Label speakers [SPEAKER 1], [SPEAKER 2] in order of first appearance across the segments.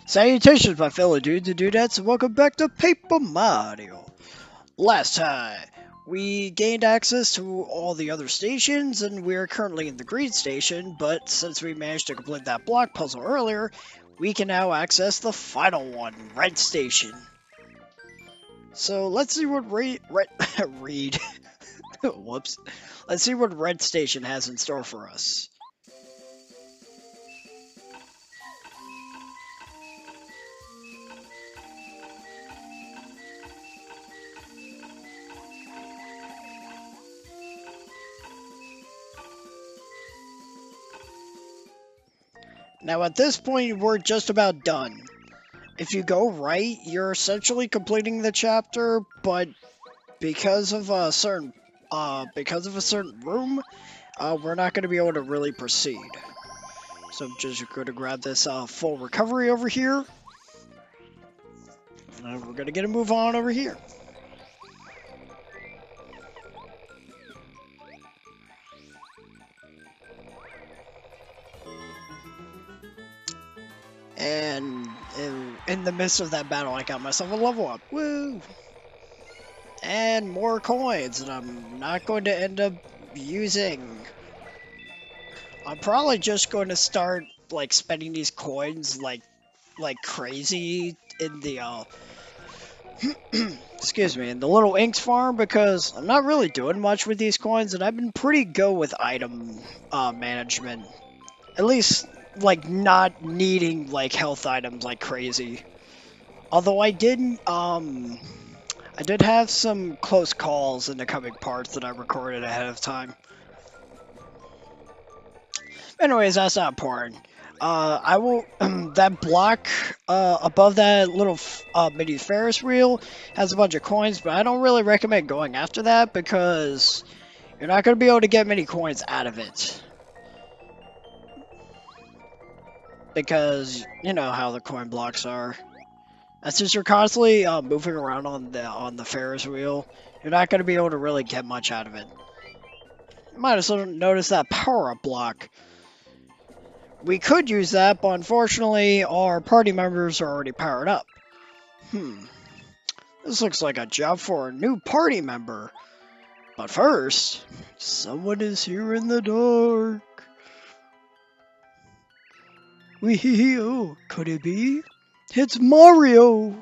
[SPEAKER 1] Salutations, my fellow dudes and dudettes, and welcome back to Paper Mario. Last time, we gained access to all the other stations, and we're currently in the green station, but since we managed to complete that block puzzle earlier, we can now access the final one, Red Station. So let's see what Reed. Whoops. Let's see what Red Station has in store for us. Now at this point, we're just about done. If you go right, you're essentially completing the chapter, but because of a certain room, we're not going to be able to really proceed. So I'm just going to grab this full recovery over here, and we're going to get a move on over here. And in the midst of that battle, I got myself a level up. Woo! And more coins that I'm not going to end up using. I'm probably just going to start like spending these coins like crazy in the excuse me, in the little Inks farm, because I'm not really doing much with these coins, and I've been pretty good with item management. At least like not needing like health items like crazy. Although I did have some close calls in the coming parts that I recorded ahead of time. Anyways, that's not important. I will, that block, above that little, mini Ferris wheel has a bunch of coins, but I don't really recommend going after that because you're not going to be able to get many coins out of it. Because, you know how the coin blocks are. And since you're constantly, moving around on the Ferris wheel, you're not going to be able to really get much out of it. You might as well notice that power-up block. We could use that, but unfortunately, our party members are already powered up. This looks like a job for a new party member. But first, someone is here in the dark. Wee-hee-hee-oh, could it be? It's Mario!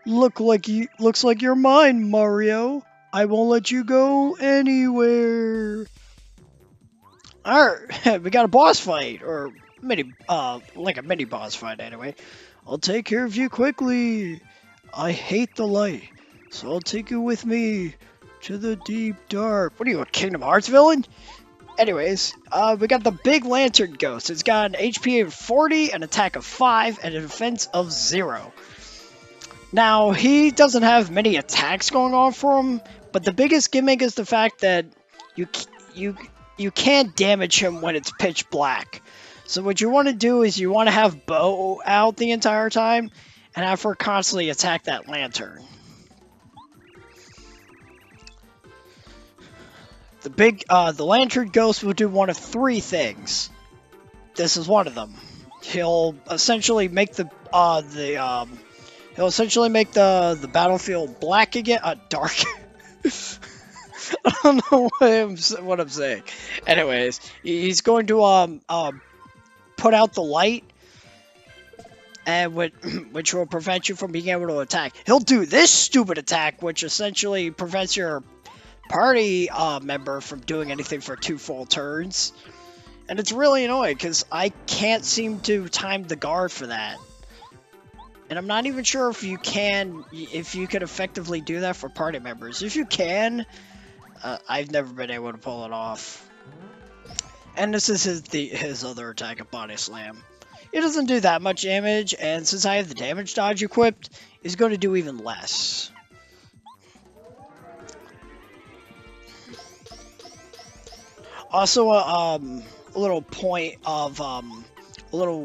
[SPEAKER 1] Looks like you're mine, Mario. I won't let you go anywhere. Alright, we got a boss fight, or like a mini boss fight anyway. I'll take care of you quickly. I hate the light, so I'll take you with me to the deep dark. What are you, a Kingdom Hearts villain? Anyways, we got the Big Lantern Ghost. It's got an HP of 40, an attack of 5, and a defense of 0. Now, he doesn't have many attacks going on for him, but the biggest gimmick is the fact that you can't damage him when it's pitch black. So what you want to do is you want to have Bow out the entire time, and have her constantly attack that lantern. The Lantern Ghost will do one of 3 things. This is one of them. He'll essentially make the battlefield black again, dark. I don't know what I'm saying. Anyways, he's going to put out the light, and which will prevent you from being able to attack. He'll do this stupid attack, which essentially prevents your party member from doing anything for 2 full turns. And it's really annoying because I can't seem to time the guard for that. And I'm not even sure if you can effectively do that for party members. If you can, I've never been able to pull it off. And this is his other attack of Body Slam. It doesn't do that much damage, and since I have the damage dodge equipped, it's going to do even less. Also, a little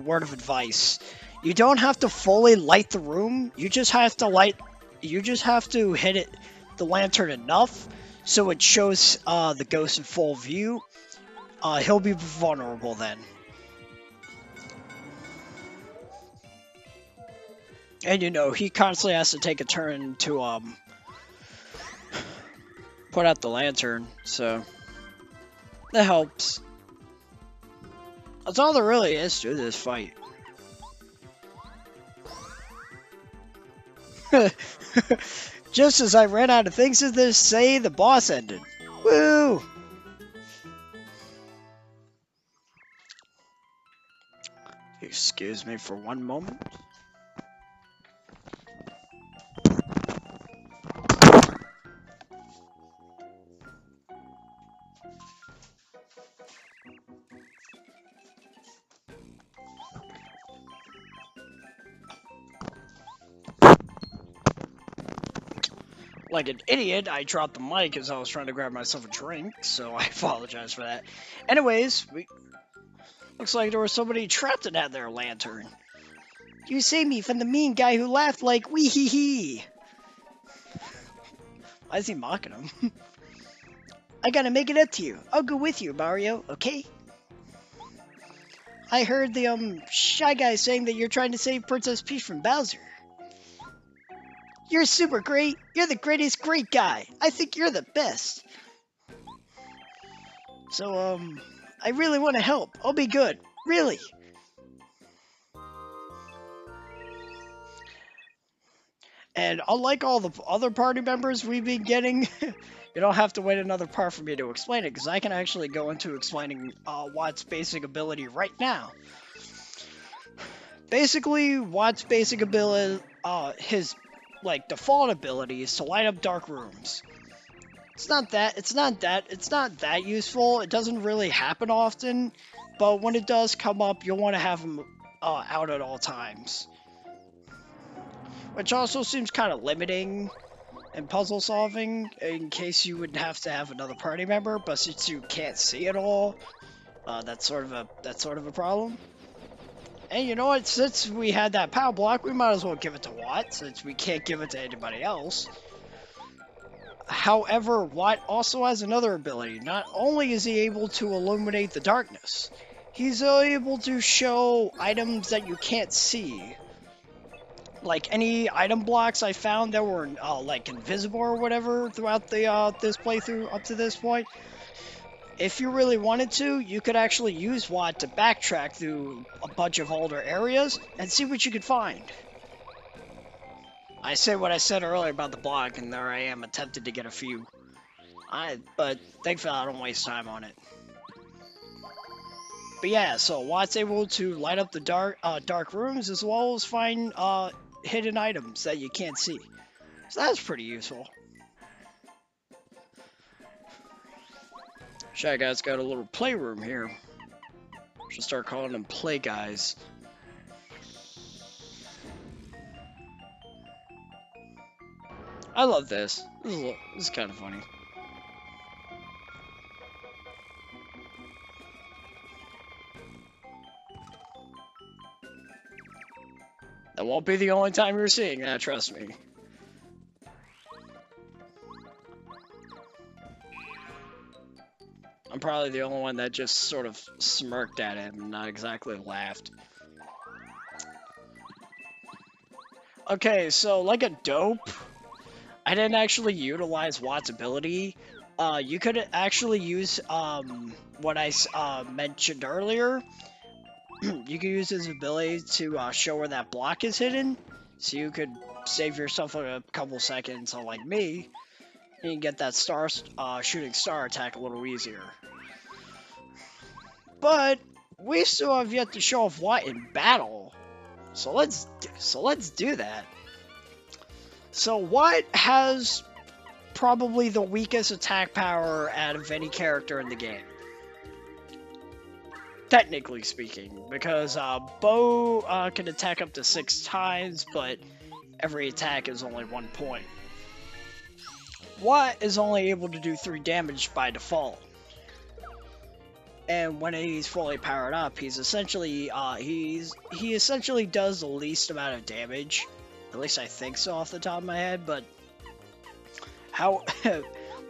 [SPEAKER 1] word of advice. You don't have to fully light the room. You just have to hit the lantern enough so it shows the ghost in full view. He'll be vulnerable then. And you know, he constantly has to take a turn to put out the lantern, so that helps. That's all there really is to this fight. Just as I ran out of things to say, the boss ended. Woo! Excuse me for one moment. Like an idiot, I dropped the mic as I was trying to grab myself a drink, so I apologize for that. Anyways, looks like there was somebody trapped in that there lantern. You saved me from the mean guy who laughed like wee hee hee. Why is he mocking him? I gotta make it up to you. I'll go with you, Mario, okay? I heard the Shy Guy saying that you're trying to save Princess Peach from Bowser. You're super great. You're the greatest great guy. I think you're the best. So, I really want to help. I'll be good. Really. And unlike all the other party members we've been getting, you don't have to wait another part for me to explain it, because I can actually go into explaining Watt's basic ability right now. Basically, Watt's basic ability, his default ability is to light up dark rooms. It's not that useful. It doesn't really happen often, but when it does come up, you'll want to have him out at all times. Which also seems kind of limiting in puzzle solving, in case you would have to have another party member, but since you can't see it all, that's sort of a problem. And you know what, since we had that power block, we might as well give it to Watt, since we can't give it to anybody else. However, Watt also has another ability. Not only is he able to illuminate the darkness, he's able to show items that you can't see. Like any item blocks I found that were invisible or whatever throughout the this playthrough up to this point. If you really wanted to, you could actually use Watt to backtrack through a bunch of older areas and see what you could find. I said what I said earlier about the block, and there I am attempted to get a few. But thankfully I don't waste time on it. But yeah, so Watt's able to light up the dark rooms as well as find hidden items that you can't see. So that's pretty useful. Shy Guy's got a little playroom here. Should start calling them play guys. I love this. This is kind of funny. That won't be the only time you're seeing that, trust me. I'm probably the only one that just sort of smirked at him and not exactly laughed. Okay, so like a dope, I didn't actually utilize Watt's ability. You could actually use what I mentioned earlier. You could use his ability to show where that block is hidden, so you could save yourself a couple seconds, unlike me, and you can get that shooting star attack a little easier. But we still have yet to show off Watt in battle, so let's do that. So Watt has probably the weakest attack power out of any character in the game. Technically speaking, because Bo can attack up to 6 times, but every attack is only 1 point. Watt is only able to do 3 damage by default. And when he's fully powered up, he's essentially he essentially does the least amount of damage. At least I think so off the top of my head, but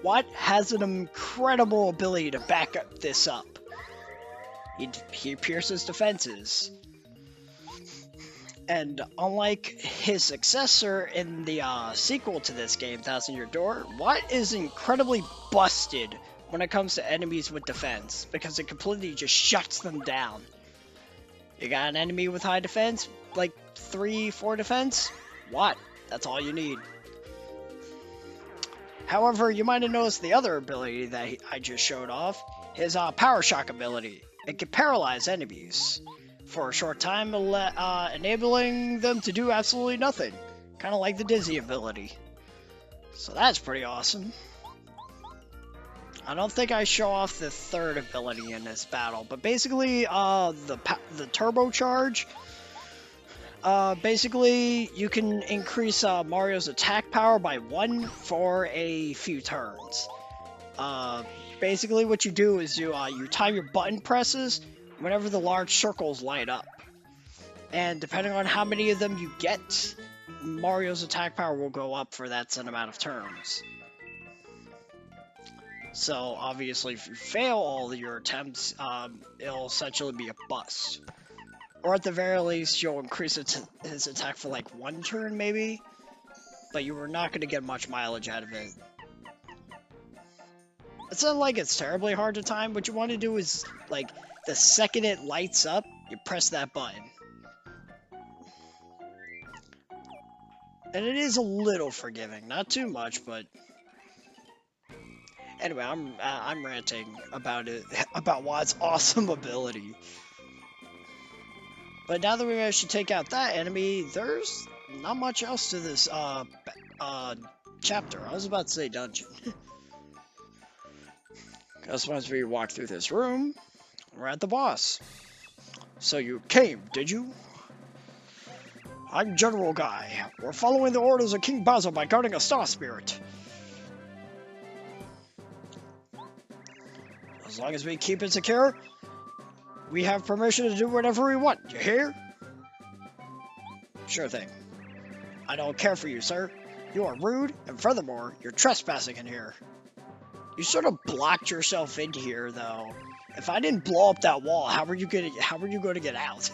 [SPEAKER 1] Watt has an incredible ability to back this up. He pierces defenses. And unlike his successor in the sequel to this game, Thousand Year Door, Watt is incredibly busted when it comes to enemies with defense, because it completely just shuts them down. You got an enemy with high defense, like 3-4 defense? Watt, that's all you need. However, you might have noticed the other ability that I just showed off, his Power Shock ability. It can paralyze enemies for a short time, enabling them to do absolutely nothing. Kind of like the Dizzy ability. So that's pretty awesome. I don't think I show off the third ability in this battle, but basically, the turbocharge. Basically, you can increase Mario's attack power by 1 for a few turns. Basically, what you do is you time your button presses whenever the large circles light up. And depending on how many of them you get, Mario's attack power will go up for that set amount of turns. So, obviously, if you fail all of your attempts, it'll essentially be a bust. Or at the very least, you'll increase his attack for like 1 turn, maybe? But you were not going to get much mileage out of it. It's not like it's terribly hard to time. What you want to do is, like, the second it lights up, you press that button. And it is a little forgiving. Not too much, but... Anyway, I'm ranting about it, about Watt's awesome ability. But now that we managed to take out that enemy, there's not much else to this chapter. I was about to say dungeon. Because once we walk through this room, we're at the boss. So you came, did you? I'm General Guy. We're following the orders of King Bowser by guarding a star spirit. As long as we keep it secure, we have permission to do whatever we want. You hear? Sure thing. I don't care for you, sir. You are rude, and furthermore, you're trespassing in here. You sort of blocked yourself in here, though. If I didn't blow up that wall, how were you going to get out?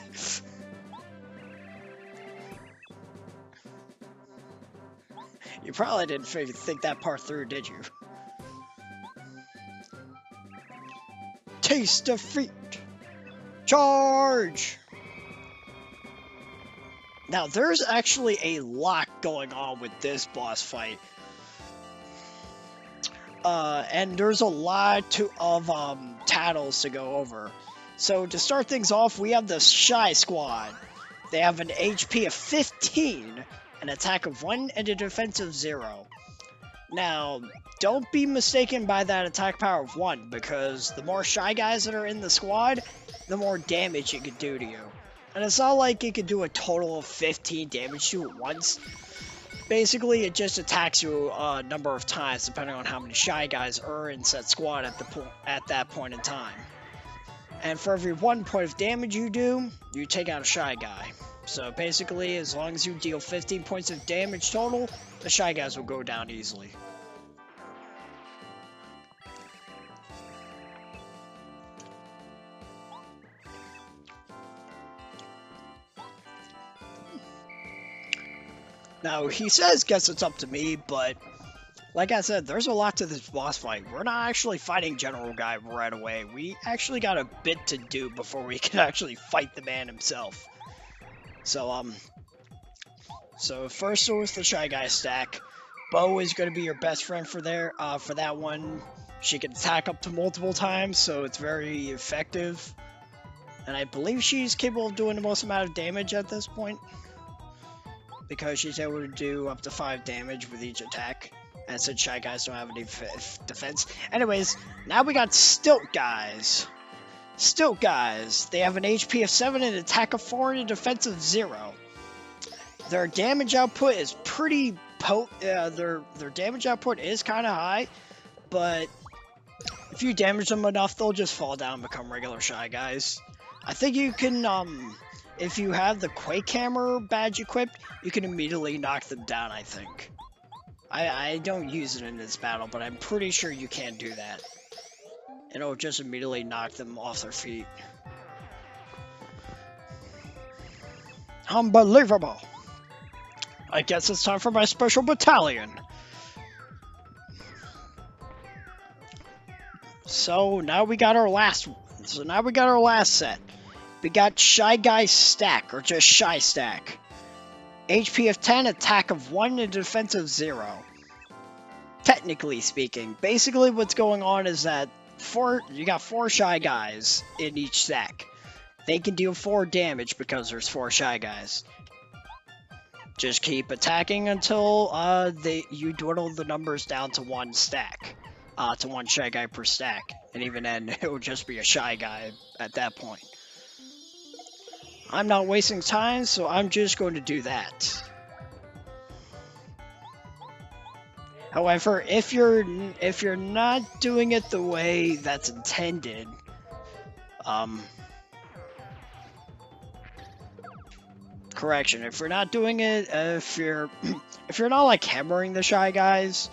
[SPEAKER 1] You probably didn't think that part through, did you? Taste defeat! Charge! Now, there's actually a lot going on with this boss fight. And there's a lot of titles to go over. So, to start things off, we have the Shy Squad. They have an HP of 15, an attack of 1, and a defense of 0. Now, don't be mistaken by that attack power of 1, because the more Shy Guys that are in the squad, the more damage it could do to you. And it's not like it could do a total of 15 damage to you at once. Basically, it just attacks you a number of times, depending on how many Shy Guys are in said squad at that point in time. And for every 1 point of damage you do, you take out a Shy Guy. So basically, as long as you deal 15 points of damage total, the Shy Guys will go down easily. Now, he says, guess it's up to me, but like I said, there's a lot to this boss fight. We're not actually fighting General Guy right away. We actually got a bit to do before we can actually fight the man himself. So first with the Shy Guy stack, Bo is going to be your best friend for that one. She can attack up to multiple times, so it's very effective. And I believe she's capable of doing the most amount of damage at this point, because she's able to do up to 5 damage with each attack. And since Shy Guys don't have any defense. Anyways, now we got Stilt Guys. Stilt Guys, they have an HP of 7, an attack of 4, and a defense of 0. Their damage output is pretty their damage output is kind of high, but if you damage them enough, they'll just fall down and become regular Shy Guys. I think you can, if you have the Quake Hammer badge equipped, you can immediately knock them down, I think. I don't use it in this battle, but I'm pretty sure you can do that. And it'll just immediately knock them off their feet. Unbelievable. I guess it's time for my special battalion. So now we got our last set. We got Shy Guy Stack, or just Shy Stack. HP of 10, attack of 1, and defense of 0. Technically speaking, basically what's going on is that you got 4 Shy Guys in each stack. They can deal 4 damage because there's 4 Shy Guys. Just keep attacking until you dwindle the numbers down to 1 stack. To 1 Shy Guy per stack. And even then, it would just be a Shy Guy at that point. I'm not wasting time, so I'm just going to do that. However, if you're not doing it the way that's intended, correction, if you're not doing it, if you're not like hammering the Shy Guys,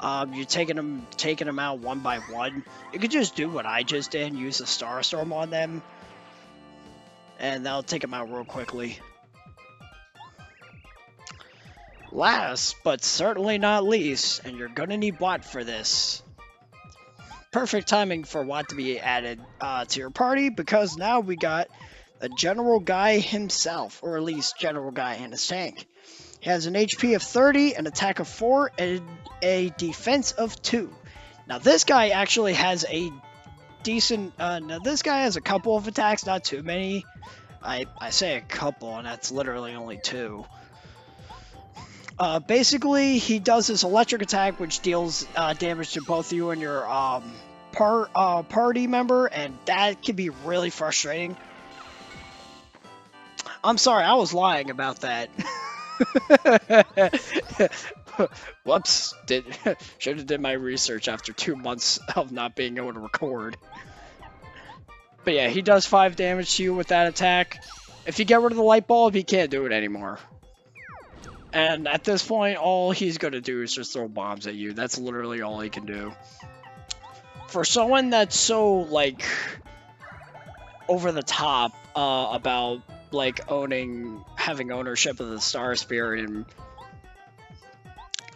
[SPEAKER 1] you're taking them out one by one, you could just do what I just did and use a Star Storm on them, and that'll take them out real quickly. Last, but certainly not least, and you're gonna need Watt for this. Perfect timing for Watt to be added to your party, because now we got a General Guy himself, or at least General Guy and his tank. He has an HP of 30, an attack of 4, and a defense of 2. Now this guy actually has a decent, now this guy has a couple of attacks, not too many. I say a couple, and that's literally only 2. Basically, he does this electric attack, which deals damage to both you and your party member, and that can be really frustrating. I'm sorry, I was lying about that. Whoops! Should have did my research after 2 months of not being able to record. But yeah, he does 5 damage to you with that attack. If you get rid of the light bulb, he can't do it anymore. And at this point, all he's going to do is just throw bombs at you. That's literally all he can do. For someone that's so, like, over the top about, like, having ownership of the Star Spirit and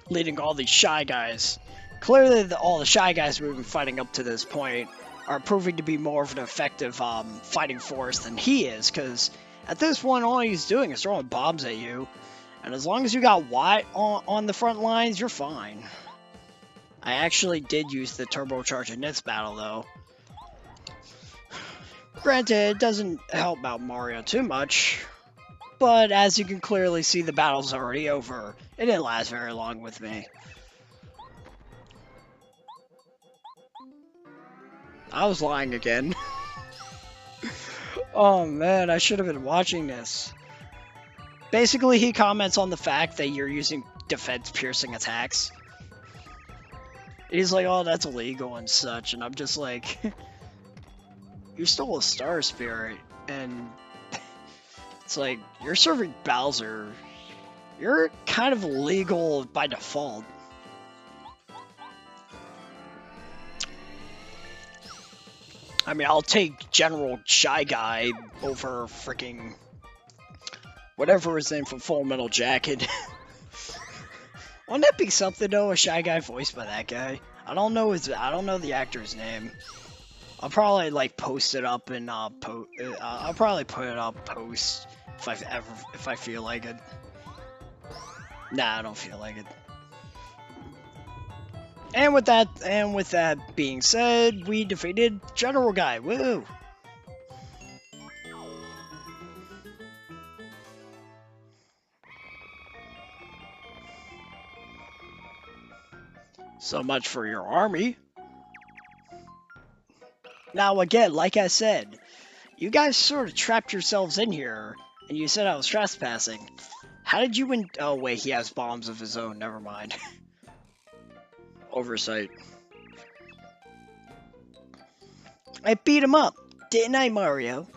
[SPEAKER 1] leading all these Shy Guys, clearly all the Shy Guys we've been fighting up to this point are proving to be more of an effective fighting force than he is, because at this point, all he's doing is throwing bombs at you. And as long as you got Watt on the front lines, you're fine. I actually did use the turbocharge in this battle, though. Granted, it doesn't help out Mario too much. But as you can clearly see, the battle's already over. It didn't last very long with me. I was lying again. Oh man, I should have been watching this. Basically, he comments on the fact that you're using defense-piercing attacks. He's like, oh, that's illegal and such, and I'm just like, you stole a Star Spirit, and it's like, you're serving Bowser. You're kind of illegal by default. I mean, I'll take General Shy Guy over freaking whatever his name from Full Metal Jacket. Wouldn't that be something though? A Shy Guy voiced by that guy. I don't know the actor's name. I'll probably like post it up and I'll probably put it up post if I feel like it. Nah, I don't feel like it. And with that being said, we defeated General Guy. Woo! So much for your army. Now again, like I said, you guys sort of trapped yourselves in here, and you said I was trespassing. How did you win? Oh wait, he has bombs of his own, never mind. Oversight. I beat him up, didn't I, Mario?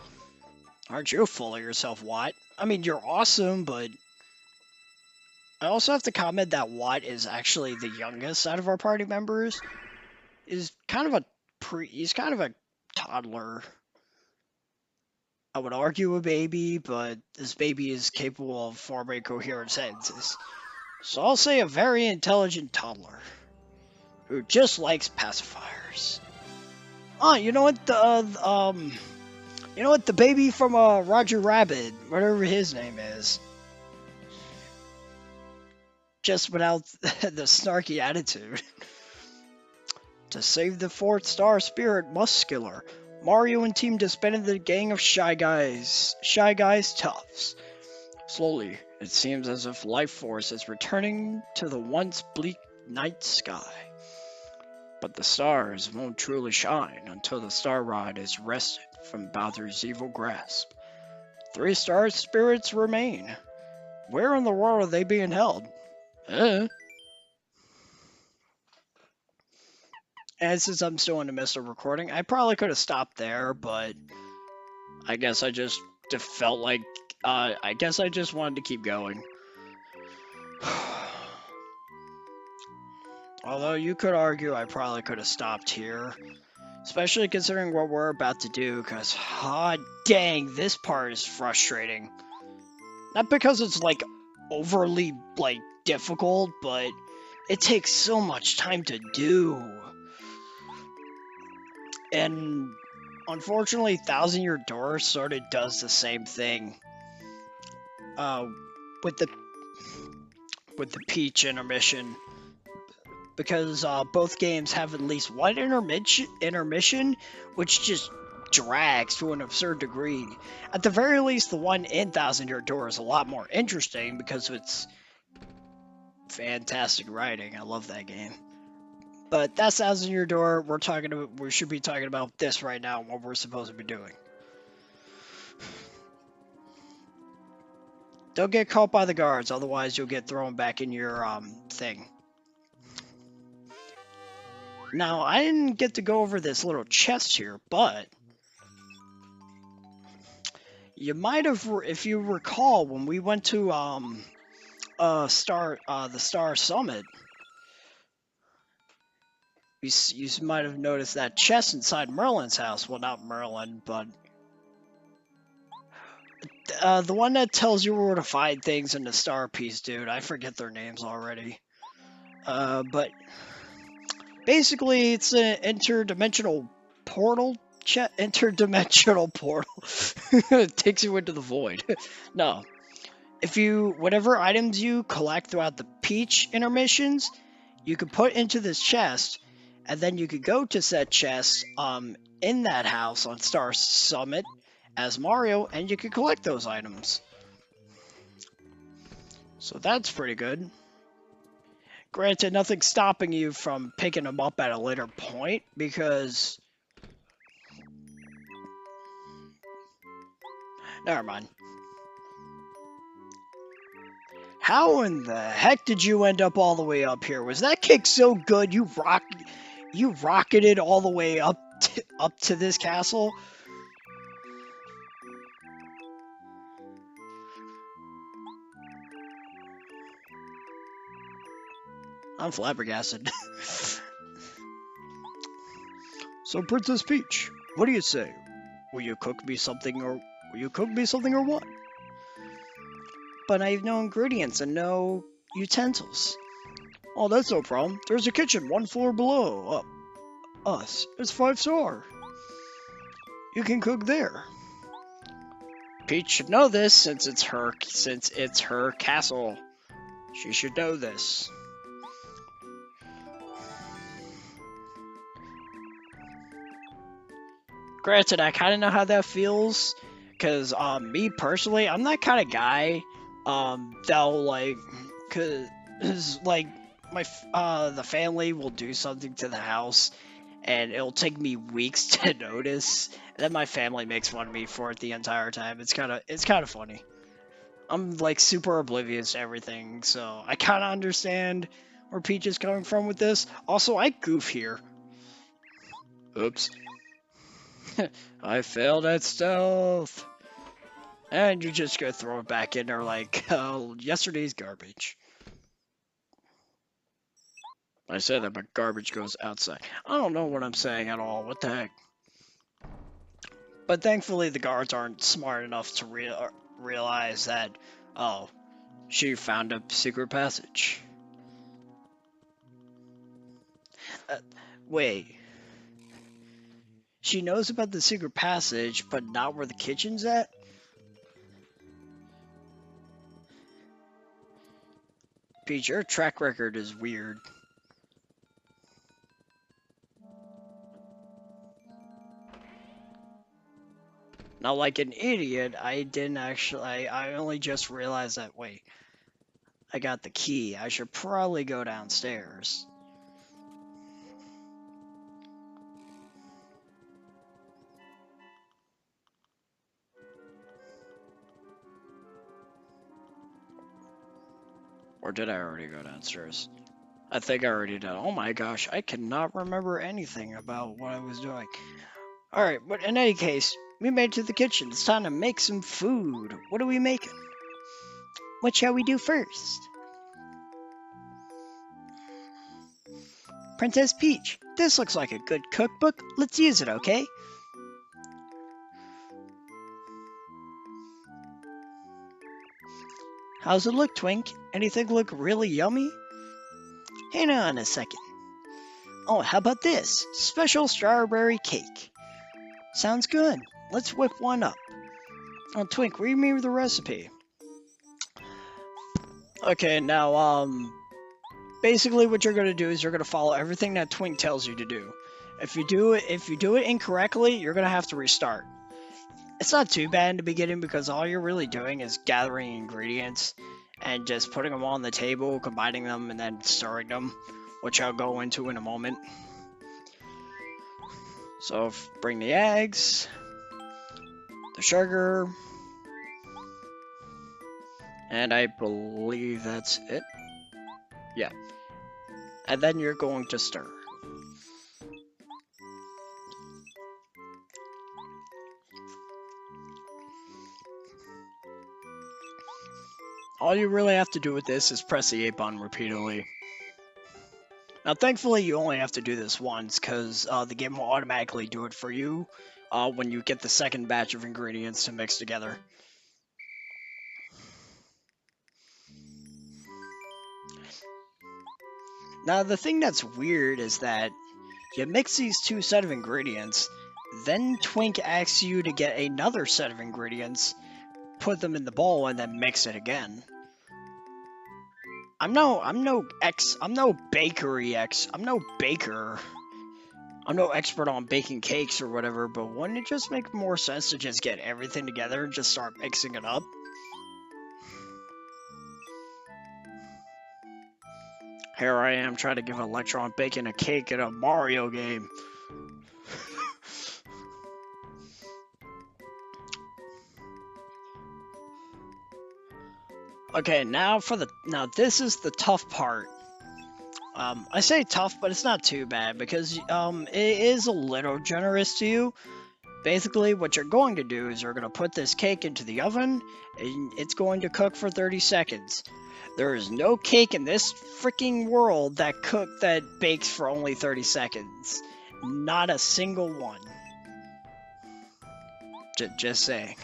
[SPEAKER 1] Aren't you full of yourself, Watt? I mean, you're awesome, but I also have to comment that Watt is actually the youngest out of our party members. He's kind of a toddler. I would argue a baby, but this baby is capable of forming coherent sentences. So I'll say a very intelligent toddler who just likes pacifiers. Oh, you know what? The baby from Roger Rabbit, whatever his name is, just without the snarky attitude. To save the fourth star spirit Muscular, Mario and team disbanded the gang of Shy Guys toughs. Slowly, it seems as if life force is returning to the once bleak night sky. But the stars won't truly shine until the Star Rod is wrested from Bowser's evil grasp. 3-star spirits remain. Where in the world are they being held? And since I'm still in the midst of recording, I probably could have stopped there, but I guess I just felt like, I guess I just wanted to keep going. Although you could argue I probably could have stopped here, especially considering what we're about to do, because, dang, this part is frustrating. Not because it's, like, overly, like, difficult, but it takes so much time to do. And unfortunately, Thousand Year Door sort of does the same thing. With the Peach intermission, because both games have at least one intermission, which just drags to an absurd degree. At the very least, the one in Thousand Year Door is a lot more interesting because it's fantastic writing. I love that game. But that's Thousand Year Door. We should be talking about this right now, what we're supposed to be doing. Don't get caught by the guards, otherwise you'll get thrown back in your thing. Now, I didn't get to go over this little chest here, but you might have, if you recall, when we went to the Star Summit, you might have noticed that chest inside Merlin's house. Well, not Merlin, but the one that tells you where to find things in the Star Piece, dude. I forget their names already. But basically, it's an interdimensional portal. Interdimensional portal. It takes you into the void. No. Whatever items you collect throughout the Peach intermissions, you could put into this chest, and then you could go to said chest in that house on Star Summit as Mario, and you could collect those items. So that's pretty good. Granted, nothing's stopping you from picking them up at a later point, because... Never mind. How in the heck did you end up all the way up here? Was that kick so good you rocketed all the way up to this castle? I'm flabbergasted. So, Princess Peach, what do you say? Will you cook me something or what? But I have no ingredients and no utensils. Oh, that's no problem. There's a kitchen 1 floor below us. It's 5-star. You can cook there. Peach should know this since it's her castle. She should know this. Granted, I kind of know how that feels, because me personally, I'm that kind of guy that'll like, cause like the family will do something to the house, and it'll take me weeks to notice, and then my family makes fun of me for it the entire time. It's kind of funny. I'm like super oblivious to everything, so I kind of understand where Peach is coming from with this. Also, I goof here. Oops. I failed at stealth. And you just go throw it back in there like, oh, yesterday's garbage. I said that, but garbage goes outside. I don't know what I'm saying at all. What the heck? But thankfully, the guards aren't smart enough to realize that, oh, she found a secret passage. Uh, Wait. She knows about the secret passage, but not where the kitchen's at? Peach, your track record is weird. Now, like an idiot, I didn't actually. I only just realized that, wait, I got the key. I should probably go downstairs. Or did I already go downstairs? I think I already did. Oh my gosh, I cannot remember anything about what I was doing. Alright, but in any case, we made it to the kitchen. It's time to make some food. What are we making? What shall we do first? Princess Peach, this looks like a good cookbook. Let's use it, okay? How's it look, Twink? Anything look really yummy? Hang on a second. Oh, how about this? Special strawberry cake. Sounds good. Let's whip one up. Oh, Twink, read me the recipe. Okay, now, basically what you're gonna do is you're gonna follow everything that Twink tells you to do. If you do it incorrectly, you're gonna have to restart. It's not too bad in the beginning because all you're really doing is gathering ingredients and just putting them on the table, combining them, and then stirring them, which I'll go into in a moment. So bring the eggs, the sugar, and I believe that's it. Yeah. And then you're going to stir. All you really have to do with this is press the A button repeatedly. Now, thankfully, you only have to do this once, because the game will automatically do it for you when you get the second batch of ingredients to mix together. Now, the thing that's weird is that you mix these two set of ingredients, then Twink asks you to get another set of ingredients, put them in the bowl, and then mix it again. I'm no baker. I'm no expert on baking cakes or whatever, but wouldn't it just make more sense to just get everything together and just start mixing it up? Here I am trying to give Electron baking a cake in a Mario game. Okay, now this is the tough part. I say tough, but it's not too bad because it is a little generous to you. Basically, what you're going to do is you're going to put this cake into the oven, and it's going to cook for 30 seconds. There is no cake in this freaking world that bakes for only 30 seconds. Not a single one. Just saying.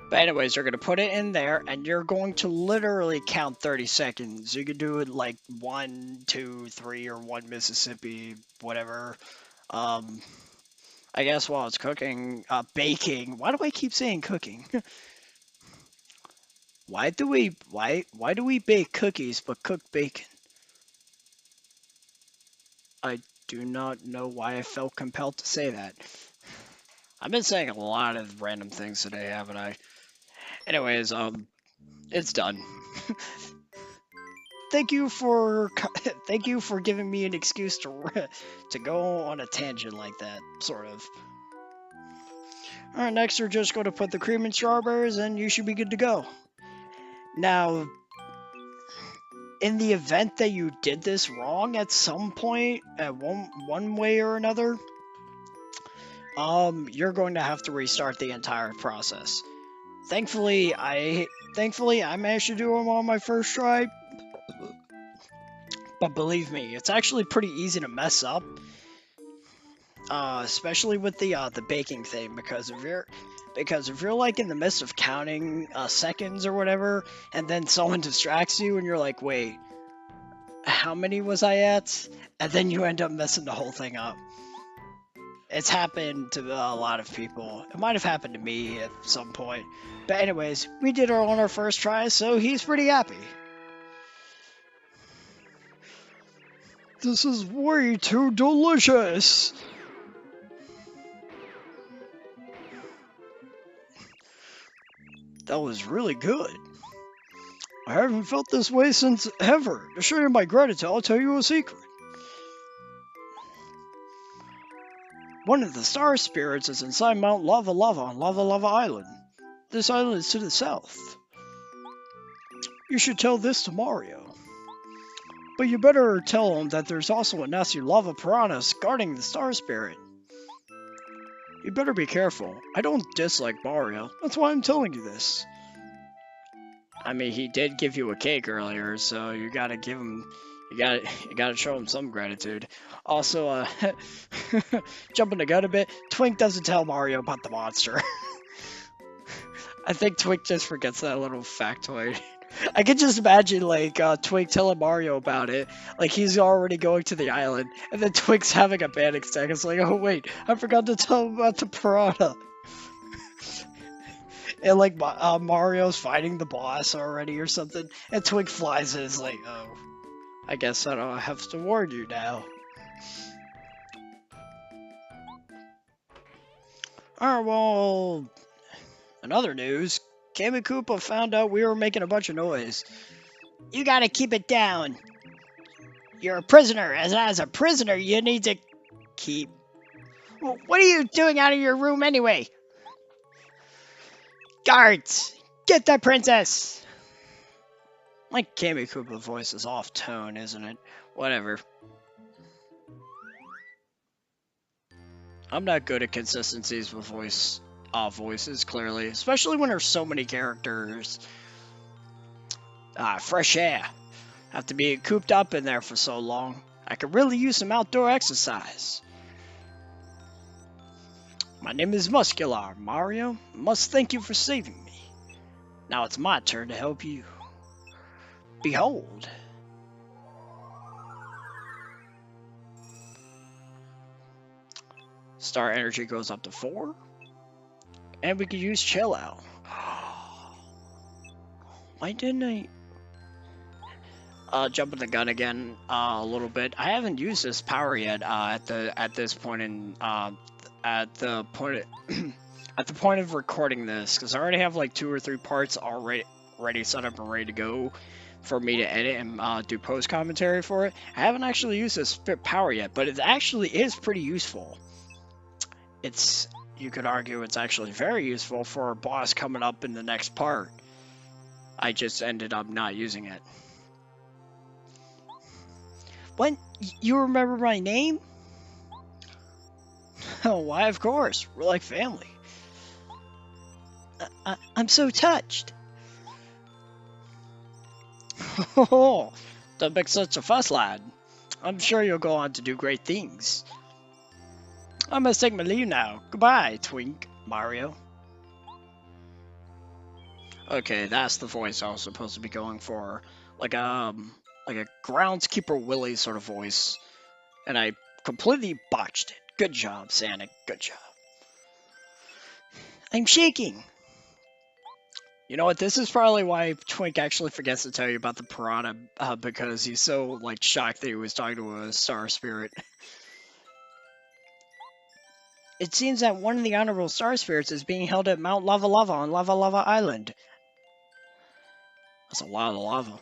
[SPEAKER 1] But anyways, you're going to put it in there, and you're going to literally count 30 seconds. You could do it like 1, 2, 3, or 1 Mississippi, whatever. I guess while it's cooking, baking. Why do I keep saying cooking? Why do we bake cookies but cook bacon? I do not know why I felt compelled to say that. I've been saying a lot of random things today, haven't I? Anyways, it's done. Thank you for giving me an excuse to go on a tangent like that, sort of. Alright, next we're just going to put the cream and strawberries and you should be good to go. Now, in the event that you did this wrong at some point, at one way or another, you're going to have to restart the entire process. Thankfully, I managed to do them on my first try. But believe me, it's actually pretty easy to mess up. especially with the baking thing, because if you're like in the midst of counting seconds or whatever, and then someone distracts you, and you're like, wait, how many was I at? And then you end up messing the whole thing up. It's happened to a lot of people. It might have happened to me at some point. But anyways, we did on our first try, so he's pretty happy. This is way too delicious. That was really good. I haven't felt this way since ever. To show you my gratitude, I'll tell you a secret. One of the star spirits is inside Mount Lava Lava on Lava Lava Island. This island is to the south. You should tell this to Mario. But you better tell him that there's also a nasty lava piranha guarding the star spirit. You better be careful. I don't dislike Mario. That's why I'm telling you this. I mean, he did give you a cake earlier, so you gotta give him... You gotta show him some gratitude. Also, jumping the gun a bit, Twink doesn't tell Mario about the monster. I think Twink just forgets that little factoid. I can just imagine, like, Twink telling Mario about it. Like, he's already going to the island, and then Twink's having a panic attack. It's like, oh wait, I forgot to tell him about the piranha. And, like, Mario's fighting the boss already or something, and Twink flies in and is like, oh. I guess I don't have to warn you now. Alright, well... In other news, Kami Koopa found out we were making a bunch of noise. You gotta keep it down. You're a prisoner. As a prisoner, you need to keep... Well, what are you doing out of your room anyway? Guards! Get that princess! My Kami Koopa voice is off tone, isn't it? Whatever. I'm not good at consistencies with voices, clearly. Especially when there's so many characters. Fresh air. Have to be cooped up in there for so long. I could really use some outdoor exercise. My name is Muscular, Mario. I must thank you for saving me. Now it's my turn to help you. Behold. Star energy goes up to 4. And we could use Chill Out. Why didn't I jumping the gun again a little bit? I haven't used this power yet at the point of recording this, because I already have like 2 or 3 parts already set up and ready to go for me to edit and do post commentary for it. I haven't actually used this power yet, but it actually is pretty useful. You could argue it's actually very useful for a boss coming up in the next part. I just ended up not using it. What? You remember my name? Oh, why, of course. We're like family. I'm so touched. Oh, don't make such a fuss, lad. I'm sure you'll go on to do great things. I must take my leave now. Goodbye, Twink, Mario. Okay, that's the voice I was supposed to be going for. Like a groundskeeper Willie sort of voice. And I completely botched it. Good job, Sonic. Good job. I'm shaking. You know what? This is probably why Twink actually forgets to tell you about the piranha, because he's so, like, shocked that he was talking to a star spirit. It seems that one of the honorable star spirits is being held at Mount Lava Lava on Lava Lava Island. That's a lot of lava.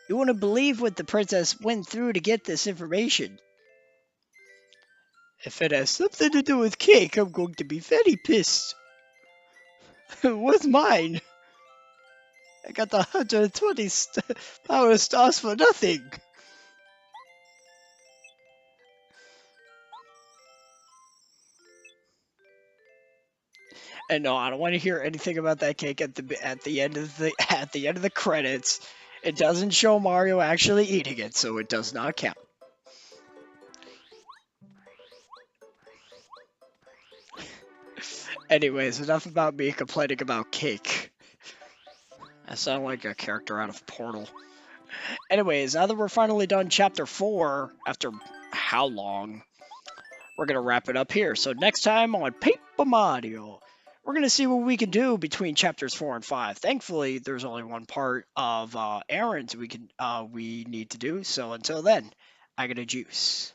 [SPEAKER 1] You wouldn't believe what the princess went through to get this information. If it has something to do with cake, I'm going to be very pissed. What's mine? I got the 120 power stars for nothing. And no, I don't want to hear anything about that cake at the end of the credits. It doesn't show Mario actually eating it, so it does not count. Anyways, enough about me complaining about cake. I sound like a character out of Portal. Anyways, now that we're finally done chapter 4, after how long, we're going to wrap it up here. So next time on Paper Mario, we're going to see what we can do between chapters 4 and 5. Thankfully, there's only one part of errands we need to do. So until then, I got a juice.